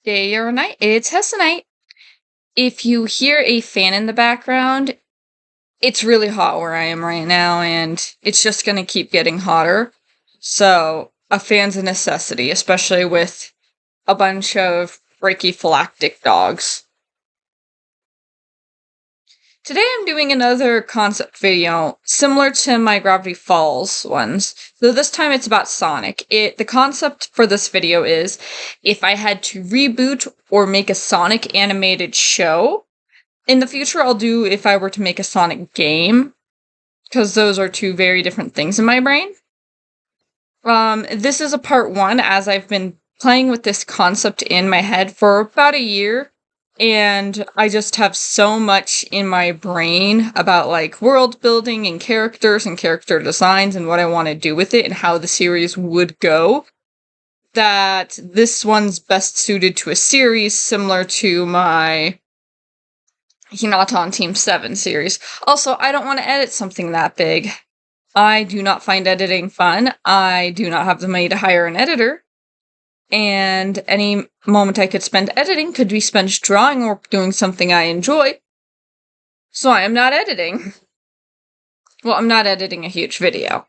Day or night, it's Hessenite. If you hear a fan in the background, it's really hot where I am right now, and it's just gonna keep getting hotter. So, a fan's a necessity, especially with a bunch of brachyphylactic dogs. Today I'm doing another concept video, similar to my Gravity Falls ones, though this time it's about Sonic. The concept for this video is, if I had to reboot or make a Sonic animated show, in the future I'll do if I were to make a Sonic game, because those are two very different things in my brain. This is a part one, as I've been playing with this concept in my head for about a year, and I just have so much in my brain about, like, world building and character designs and what I want to do with it and how the series would go, that this one's best suited to a series similar to my Hinata on Team 7 series. Also, I don't want to edit something that big. I do not find editing fun. I do not have the money to hire an editor. And any moment I could spend editing could be spent drawing or doing something I enjoy. So I am not editing. Well, I'm not editing a huge video.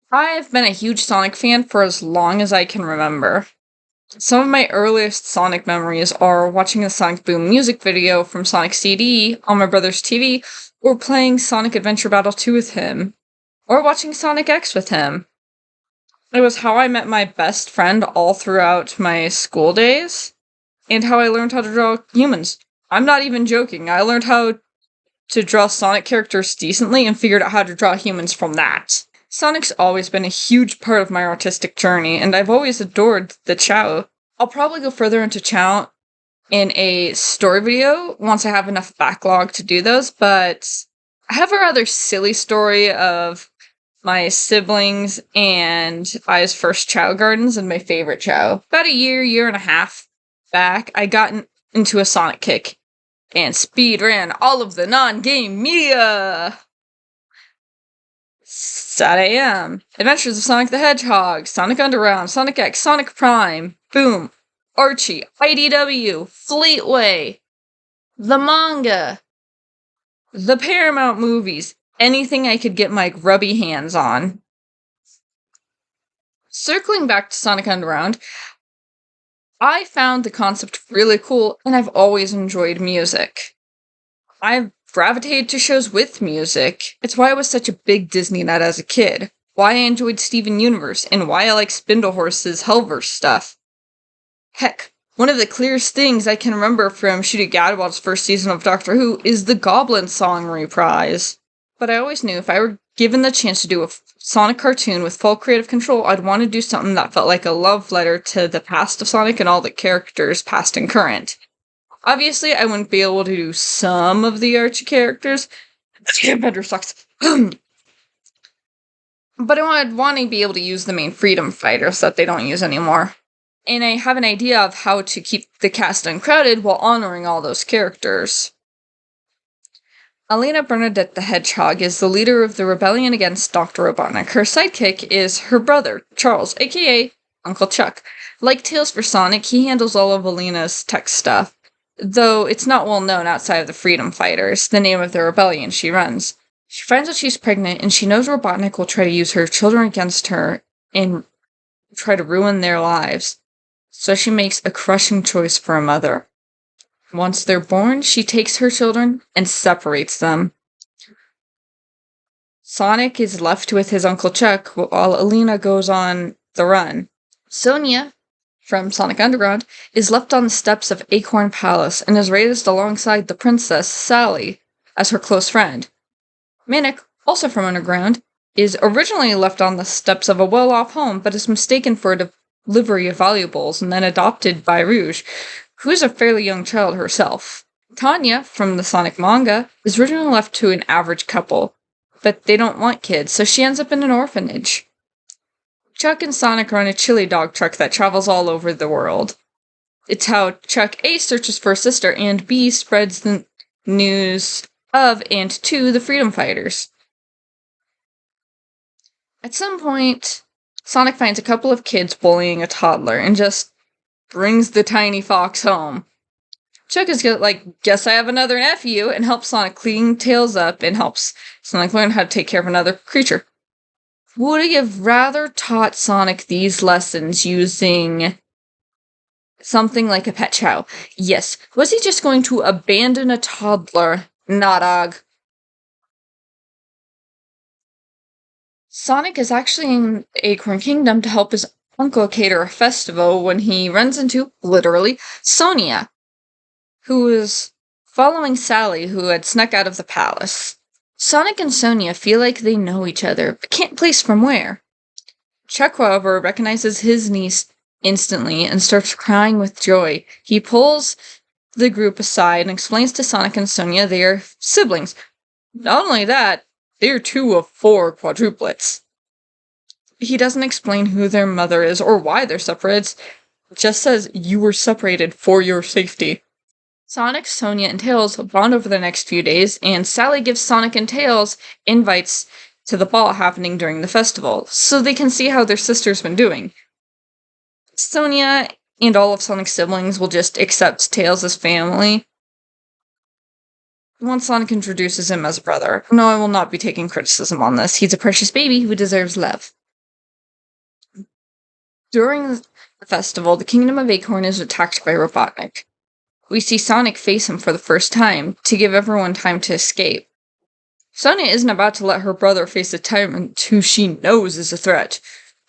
I've been a huge Sonic fan for as long as I can remember. Some of my earliest Sonic memories are watching the Sonic Boom music video from Sonic CD on my brother's TV, or playing Sonic Adventure Battle 2 with him, or watching Sonic X with him. It was how I met my best friend all throughout my school days, and how I learned how to draw humans. I'm not even joking. I learned how to draw Sonic characters decently and figured out how to draw humans from that. Sonic's always been a huge part of my artistic journey, and I've always adored the Chao. I'll probably go further into Chao in a story video once I have enough backlog to do those, but I have a rather silly story of my siblings and I's first Chao Gardens and my favorite Chao. About a year and a half back, I got into a Sonic kick and speed ran all of the non-game media. Sad AM, Adventures of Sonic the Hedgehog, Sonic Underground, Sonic X, Sonic Prime, Boom, Archie, IDW, Fleetway, the manga, the Paramount movies, anything I could get my grubby hands on. Circling back to Sonic Underground, I found the concept really cool, and I've always enjoyed music. I've gravitated to shows with music. It's why I was such a big Disney nut as a kid, why I enjoyed Steven Universe, and why I like Spindlehorse's Hellverse stuff. Heck, one of the clearest things I can remember from Ncuti Gatwa's first season of Doctor Who is the Goblin song reprise. But I always knew if I were given the chance to do a Sonic cartoon with full creative control, I'd want to do something that felt like a love letter to the past of Sonic and all the characters, past and current. Obviously, I wouldn't be able to do some of the Archie characters. Bender sucks. But I would want to be able to use the main Freedom Fighters that they don't use anymore. And I have an idea of how to keep the cast uncrowded while honoring all those characters. Elena Bernadette the Hedgehog is the leader of the rebellion against Dr. Robotnik. Her sidekick is her brother, Charles, aka Uncle Chuck. Like Tails for Sonic, he handles all of Elena's tech stuff, though it's not well known outside of the Freedom Fighters, the name of the rebellion she runs. She finds out she's pregnant, and she knows Robotnik will try to use her children against her and try to ruin their lives. So she makes a crushing choice for a mother. Once they're born, she takes her children and separates them. Sonic is left with his Uncle Chuck while Elena goes on the run. Sonia, from Sonic Underground, is left on the steps of Acorn Palace and is raised alongside the princess, Sally, as her close friend. Manic, also from Underground, is originally left on the steps of a well-off home, but is mistaken for a delivery of valuables and then adopted by Rouge, who is a fairly young child herself. Tanya, from the Sonic manga, is originally left to an average couple, but they don't want kids, so she ends up in an orphanage. Chuck and Sonic run a chili dog truck that travels all over the world. It's how Chuck A searches for a sister, and B spreads the news of and to the Freedom Fighters. At some point, Sonic finds a couple of kids bullying a toddler and just brings the tiny fox home. Chuck is like, guess I have another nephew, and helps Sonic clean Tails up and helps Sonic learn how to take care of another creature. Would he have rather taught Sonic these lessons using something like a pet chow? Yes. Was he just going to abandon a toddler? Nah, dog. Sonic is actually in Acorn Kingdom to help his uncle cater a festival when he runs into, literally, Sonia, who is following Sally, who had snuck out of the palace. Sonic and Sonia feel like they know each other, but can't place from where. Chuck, however, recognizes his niece instantly and starts crying with joy. He pulls the group aside and explains to Sonic and Sonia they are siblings. Not only that, they're 2 of 4 quadruplets. He doesn't explain who their mother is or why they're separated, just says you were separated for your safety. Sonic, Sonia, and Tails bond over the next few days, and Sally gives Sonic and Tails invites to the ball happening during the festival, so they can see how their sister's been doing. Sonia and all of Sonic's siblings will just accept Tails as family once Sonic introduces him as a brother. No, I will not be taking criticism on this. He's a precious baby who deserves love. During the festival, the Kingdom of Acorn is attacked by Robotnik. We see Sonic face him for the first time, to give everyone time to escape. Sonia isn't about to let her brother face a tyrant who she knows is a threat.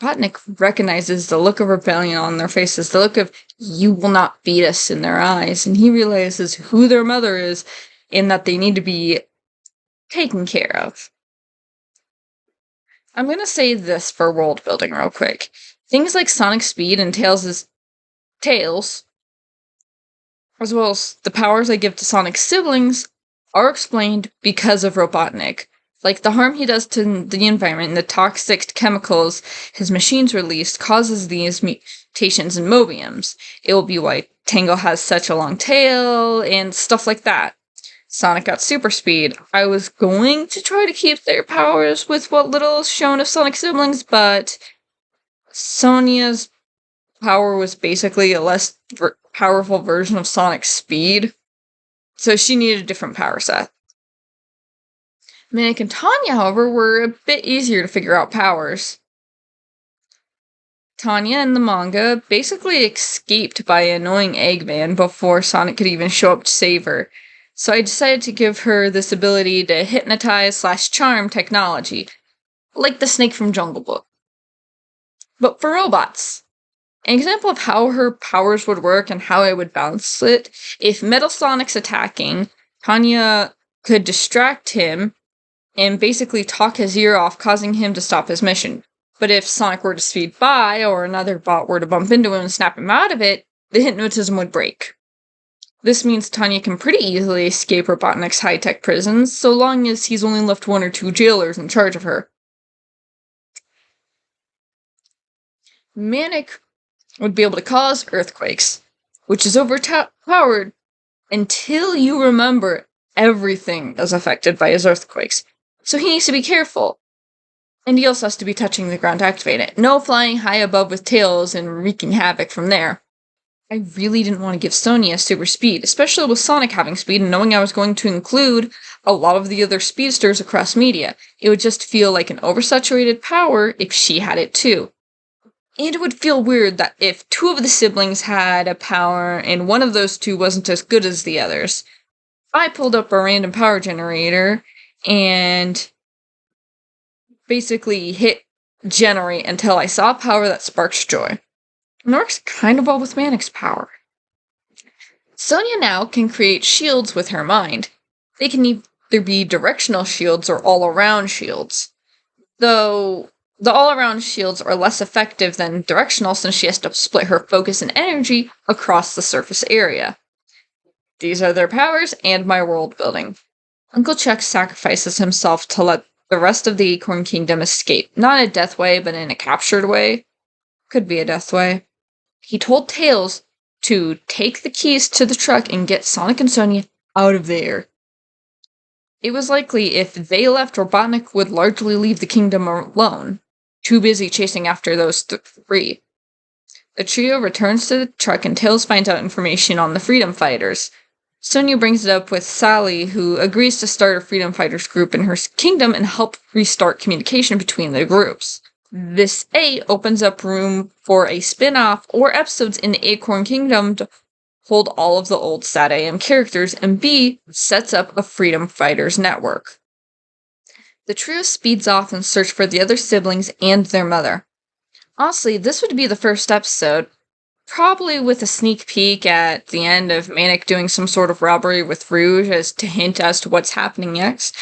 Robotnik recognizes the look of rebellion on their faces, the look of, you will not beat us, in their eyes, and he realizes who their mother is, and that they need to be taken care of. I'm gonna say this for world building real quick. Things like Sonic's speed and Tails, as well as the powers I give to Sonic's siblings, are explained because of Robotnik. Like, the harm he does to the environment and the toxic chemicals his machines release causes these mutations in Mobiums. It will be why Tango has such a long tail, and stuff like that. Sonic got super speed. I was going to try to keep their powers with what little is shown of Sonic's siblings, but Sonia's power was basically a less powerful version of Sonic's speed, so she needed a different power set. Minik and Tanya, however, were a bit easier to figure out powers. Tanya in the manga basically escaped by annoying Eggman before Sonic could even show up to save her, so I decided to give her this ability to hypnotize/charm technology, like the snake from Jungle Book. But for robots. An example of how her powers would work and how I would balance it, if Metal Sonic's attacking, Tanya could distract him and basically talk his ear off, causing him to stop his mission. But if Sonic were to speed by, or another bot were to bump into him and snap him out of it, the hypnotism would break. This means Tanya can pretty easily escape Robotnik's high-tech prisons, so long as he's only left 1 or 2 jailers in charge of her. Minik would be able to cause earthquakes, which is overpowered until you remember everything is affected by his earthquakes. So he needs to be careful. And he also has to be touching the ground to activate it. No flying high above with Tails and wreaking havoc from there. I really didn't want to give Sonia super speed, especially with Sonic having speed and knowing I was going to include a lot of the other speedsters across media. It would just feel like an oversaturated power if she had it too. And it would feel weird that if 2 of the siblings had a power and one of those 2 wasn't as good as the others. I pulled up a random power generator and basically hit generate until I saw power that sparks joy. And it works kind of well with Manik's power. Sonia now can create shields with her mind. They can either be directional shields or all-around shields. Though the all-around shields are less effective than directional since she has to split her focus and energy across the surface area. These are their powers and my world building. Uncle Chuck sacrifices himself to let the rest of the Acorn Kingdom escape. Not in a death way, but in a captured way. Could be a death way. He told Tails to take the keys to the truck and get Sonic and Sonia out of there. It was likely if they left, Robotnik would largely leave the kingdom alone, too busy chasing after those 3. The trio returns to the truck and Tails finds out information on the Freedom Fighters. Sonia brings it up with Sally, who agrees to start a Freedom Fighters group in her kingdom and help restart communication between the groups. This A opens up room for a spin-off or episodes in the Acorn Kingdom to hold all of the old SatAM characters, and B sets up a Freedom Fighters network. The trio speeds off in search for the other siblings and their mother. Honestly, this would be the first episode, probably with a sneak peek at the end of Manic doing some sort of robbery with Rouge as to hint as to what's happening next.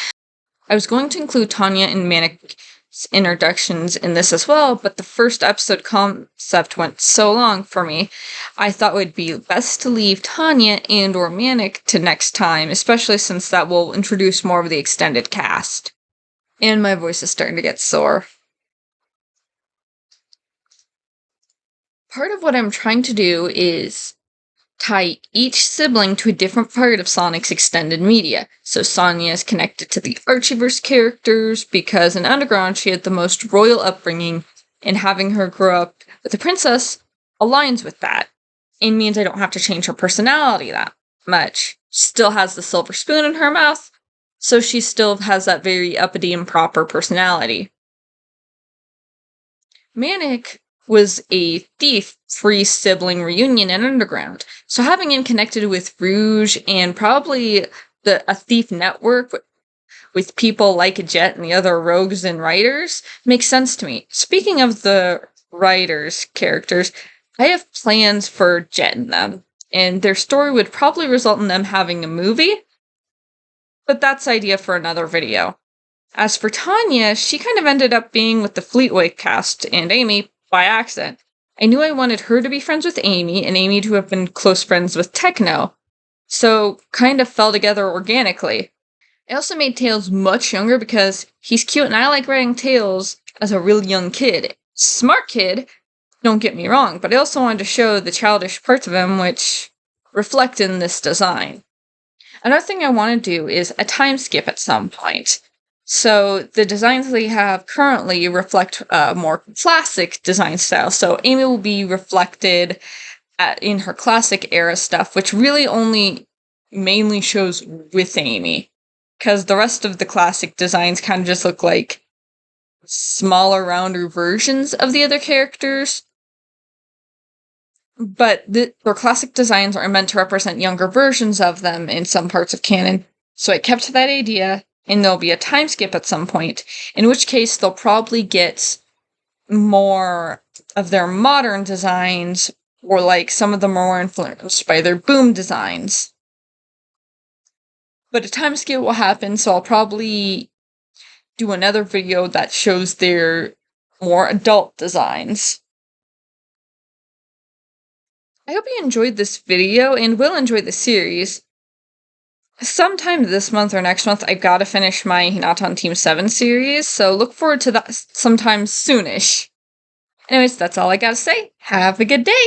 I was going to include Tanya and Manic's introductions in this as well, but the first episode concept went so long for me, I thought it would be best to leave Tanya and or Manic to next time, especially since that will introduce more of the extended cast. And my voice is starting to get sore. Part of what I'm trying to do is tie each sibling to a different part of Sonic's extended media. So Sonia is connected to the Archieverse characters because in Underground she had the most royal upbringing, and having her grow up with a princess aligns with that. It means I don't have to change her personality that much. She still has the silver spoon in her mouth, so she still has that very uppity and proper personality. Manic was a thief-free sibling reunion in Underground, so having him connected with Rouge and probably a thief network with people like Jet and the other rogues and writers makes sense to me. Speaking of the writers' characters, I have plans for Jet and them, and their story would probably result in them having a movie, but that's idea for another video. As for Tanya, she kind of ended up being with the Fleetway cast and Amy by accident. I knew I wanted her to be friends with Amy, and Amy to have been close friends with Techno, so kind of fell together organically. I also made Tails much younger because he's cute and I like writing Tails as a real young kid. Smart kid, don't get me wrong, but I also wanted to show the childish parts of him which reflect in this design. Another thing I want to do is a time skip at some point. So the designs they have currently reflect a more classic design style. So Amy will be reflected in her classic era stuff, which really only mainly shows with Amy. Because the rest of the classic designs kind of just look like smaller, rounder versions of the other characters. But their classic designs are meant to represent younger versions of them in some parts of canon. So I kept to that idea. And there'll be a time skip at some point, in which case they'll probably get more of their modern designs, or like some of them are more influenced by their Boom designs. But a time skip will happen, so I'll probably do another video that shows their more adult designs. I hope you enjoyed this video and will enjoy the series. Sometime this month or next month, I've got to finish my Hinata on Team 7 series, so look forward to that sometime soonish. Anyways, that's all I gotta say. Have a good day!